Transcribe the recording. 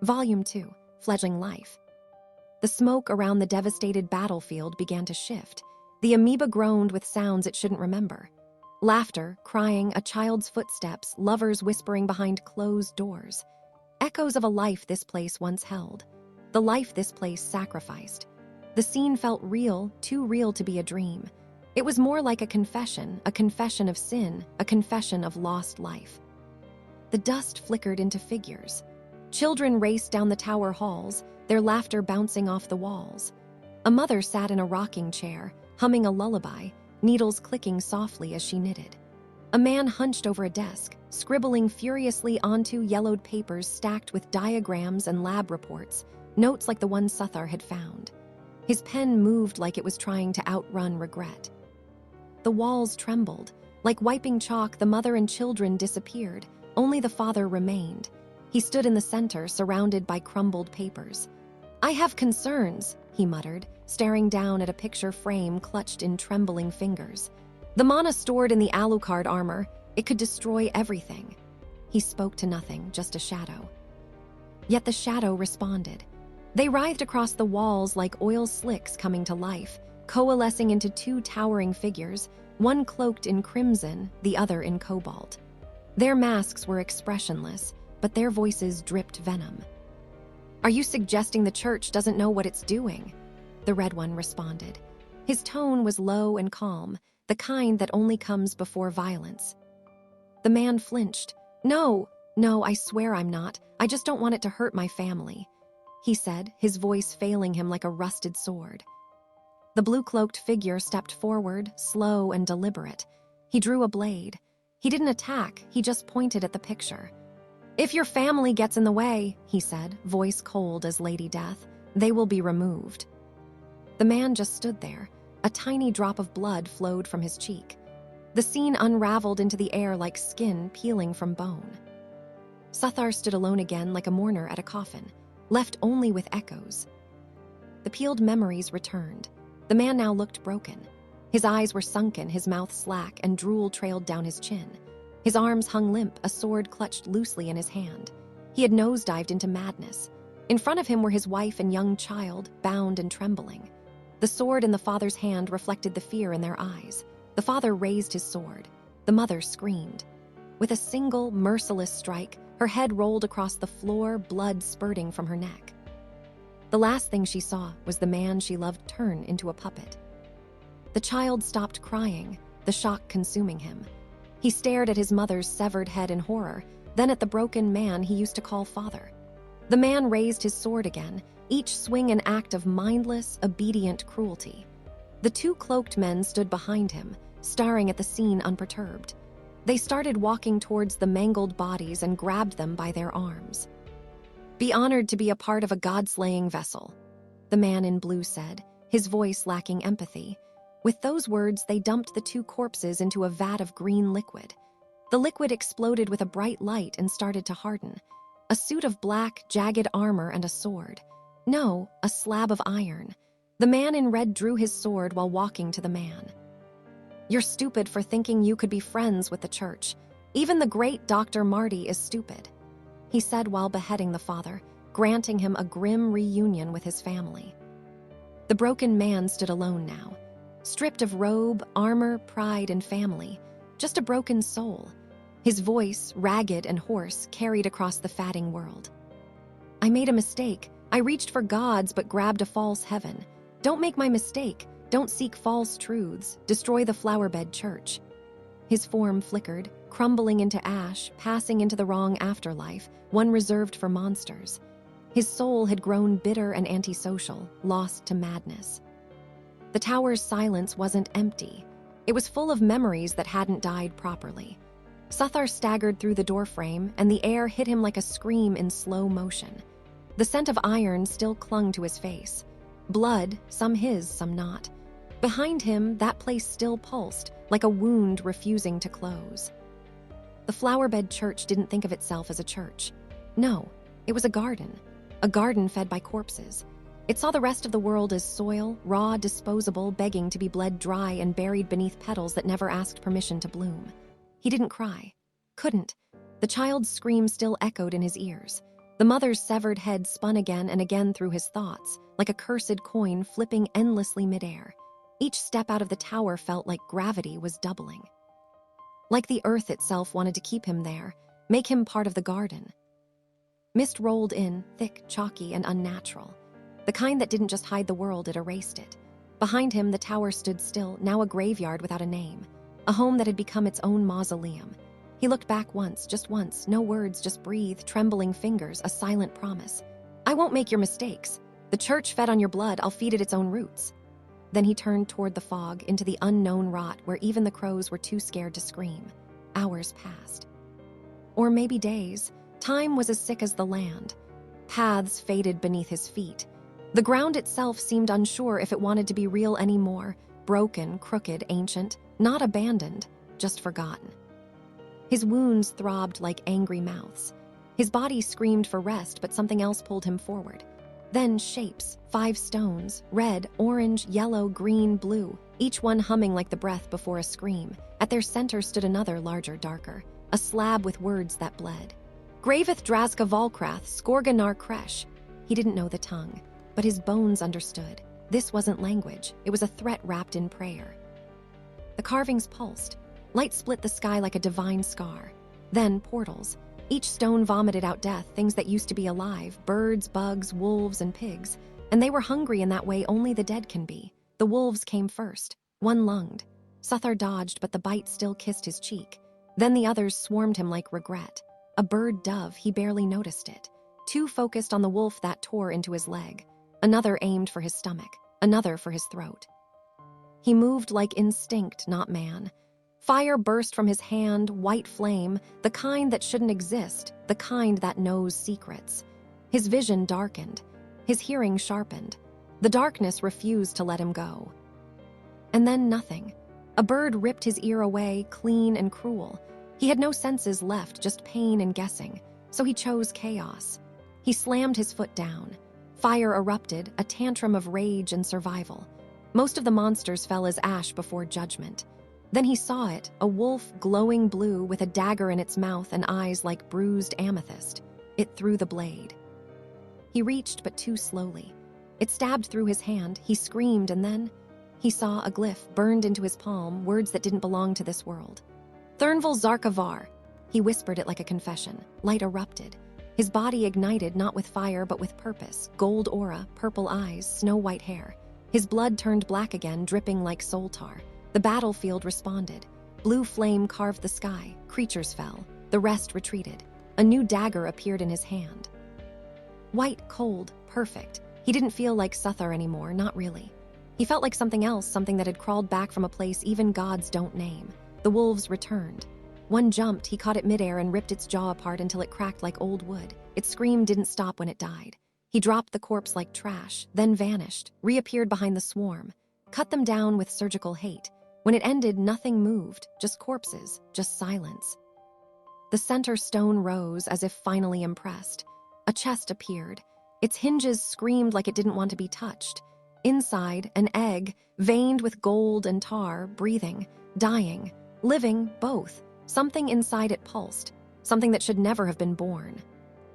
Volume 2, Fledgling Life. The smoke around the devastated battlefield began to shift. The amoeba groaned with sounds it shouldn't remember. Laughter, crying, a child's footsteps, lovers whispering behind closed doors. Echoes of a life this place once held. The life this place sacrificed. The scene felt real, too real to be a dream. It was more like a confession of sin, a confession of lost life. The dust flickered into figures. Children raced down the tower halls, their laughter bouncing off the walls. A mother sat in a rocking chair, humming a lullaby, needles clicking softly as she knitted. A man hunched over a desk, scribbling furiously onto yellowed papers stacked with diagrams and lab reports, notes like the one Suthar had found. His pen moved like it was trying to outrun regret. The walls trembled. Like wiping chalk, the mother and children disappeared. Only the father remained. He stood in the center, surrounded by crumbled papers. "I have concerns," he muttered, staring down at a picture frame clutched in trembling fingers. The mana stored in the Alucard armor, it could destroy everything. He spoke to nothing, just a shadow. Yet the shadow responded. They writhed across the walls like oil slicks coming to life, coalescing into two towering figures, one cloaked in crimson, the other in cobalt. Their masks were expressionless, but their voices dripped venom. "Are you suggesting the church doesn't know what it's doing?" The red one responded. His tone was low and calm, the kind that only comes before violence. The man flinched. No, I swear I'm not. I just don't want it to hurt my family," he said, his voice failing him like a rusted sword. The blue-cloaked figure stepped forward, slow and deliberate. He drew a blade. He didn't attack, he just pointed at the picture. "If your family gets in the way," he said, voice cold as Lady Death, "they will be removed." The man just stood there. A tiny drop of blood flowed from his cheek. The scene unraveled into the air like skin peeling from bone. Suthar stood alone again like a mourner at a coffin, left only with echoes. The peeled memories returned. The man now looked broken. His eyes were sunken, his mouth slack, and drool trailed down his chin. His arms hung limp, a sword clutched loosely in his hand. He had nosedived into madness. In front of him were his wife and young child, bound and trembling. The sword in the father's hand reflected the fear in their eyes. The father raised his sword. The mother screamed. With a single, merciless strike, her head rolled across the floor, blood spurting from her neck. The last thing she saw was the man she loved turn into a puppet. The child stopped crying, the shock consuming him. He stared at his mother's severed head in horror, then at the broken man he used to call father. The man raised his sword again, each swing an act of mindless, obedient cruelty. The two cloaked men stood behind him, staring at the scene unperturbed. They started walking towards the mangled bodies and grabbed them by their arms. "Be honored to be a part of a god-slaying vessel," the man in blue said, his voice lacking empathy. With those words, they dumped the two corpses into a vat of green liquid. The liquid exploded with a bright light and started to harden. A suit of black, jagged armor and a sword. No, a slab of iron. The man in red drew his sword while walking to the man. "You're stupid for thinking you could be friends with the church. Even the great Dr. Marty is stupid," he said while beheading the father, granting him a grim reunion with his family. The broken man stood alone now, stripped of robe, armor, pride, and family, just a broken soul. His voice, ragged and hoarse, carried across the fatting world. "I made a mistake. I reached for gods but grabbed a false heaven. Don't make my mistake. Don't seek false truths. Destroy the flowerbed church." His form flickered, crumbling into ash, passing into the wrong afterlife, one reserved for monsters. His soul had grown bitter and antisocial, lost to madness. The tower's silence wasn't empty. It was full of memories that hadn't died properly. Suthar staggered through the doorframe, and the air hit him like a scream in slow motion. The scent of iron still clung to his face. Blood, some his, some not. Behind him, that place still pulsed, like a wound refusing to close. The flowerbed church didn't think of itself as a church. No, it was a garden fed by corpses. It saw the rest of the world as soil, raw, disposable, begging to be bled dry and buried beneath petals that never asked permission to bloom. He didn't cry. Couldn't. The child's scream still echoed in his ears. The mother's severed head spun again and again through his thoughts, like a cursed coin flipping endlessly midair. Each step out of the tower felt like gravity was doubling. Like the earth itself wanted to keep him there, make him part of the garden. Mist rolled in, thick, chalky, and unnatural. The kind that didn't just hide the world, it erased it. Behind him, the tower stood still, now a graveyard without a name. A home that had become its own mausoleum. He looked back once, no words, just breathe, trembling fingers, a silent promise. I won't make your mistakes. The church fed on your blood, I'll feed it its own roots. Then he turned toward the fog, into the unknown rot where even the crows were too scared to scream. Hours passed. Or maybe days. Time was as sick as the land. Paths faded beneath his feet. The ground itself seemed unsure if it wanted to be real anymore. Broken, crooked, ancient, not abandoned, just forgotten. His wounds throbbed like angry mouths. His body screamed for rest, but something else pulled him forward. Then shapes, 5 stones, red, orange, yellow, green, blue, each one humming like the breath before a scream. At their center stood another, larger, darker, a slab with words that bled. Graveth Draska Volkrath, Skorga Nar Kresh. He didn't know the tongue, but his bones understood. This wasn't language, it was a threat wrapped in prayer. The carvings pulsed. Light split the sky like a divine scar. Then portals. Each stone vomited out death, things that used to be alive, birds, bugs, wolves, and pigs. And they were hungry in that way only the dead can be. The wolves came first. One lunged. Suthar dodged, but the bite still kissed his cheek. Then the others swarmed him like regret. A bird dove, he barely noticed it. 2 focused on the wolf that tore into his leg. Another aimed for his stomach. Another for his throat. He moved like instinct, not man. Fire burst from his hand, white flame, the kind that shouldn't exist, the kind that knows secrets. His vision darkened. His hearing sharpened. The darkness refused to let him go. And then nothing. A bird ripped his ear away, clean and cruel. He had no senses left, just pain and guessing, so he chose chaos. He slammed his foot down. Fire erupted, a tantrum of rage and survival. Most of the monsters fell as ash before judgment. Then he saw it, a wolf glowing blue with a dagger in its mouth and eyes like bruised amethyst. It threw the blade. He reached, but too slowly. It stabbed through his hand, he screamed, and then he saw a glyph burned into his palm, words that didn't belong to this world. Thurnval Zarkavar. He whispered it like a confession. Light erupted. His body ignited, not with fire, but with purpose. Gold aura, purple eyes, snow-white hair. His blood turned black again, dripping like soul tar. The battlefield responded. Blue flame carved the sky. Creatures fell. The rest retreated. A new dagger appeared in his hand. White, cold, perfect. He didn't feel like Suthar anymore, not really. He felt like something else, something that had crawled back from a place even gods don't name. The wolves returned. One jumped, he caught it midair and ripped its jaw apart until it cracked like old wood. Its scream didn't stop when it died. He dropped the corpse like trash, then vanished, reappeared behind the swarm. Cut them down with surgical hate. When it ended, nothing moved, just corpses, just silence. The center stone rose as if finally impressed. A chest appeared. Its hinges screamed like it didn't want to be touched. Inside, an egg, veined with gold and tar, breathing, dying, living, both. Something inside it pulsed, something that should never have been born.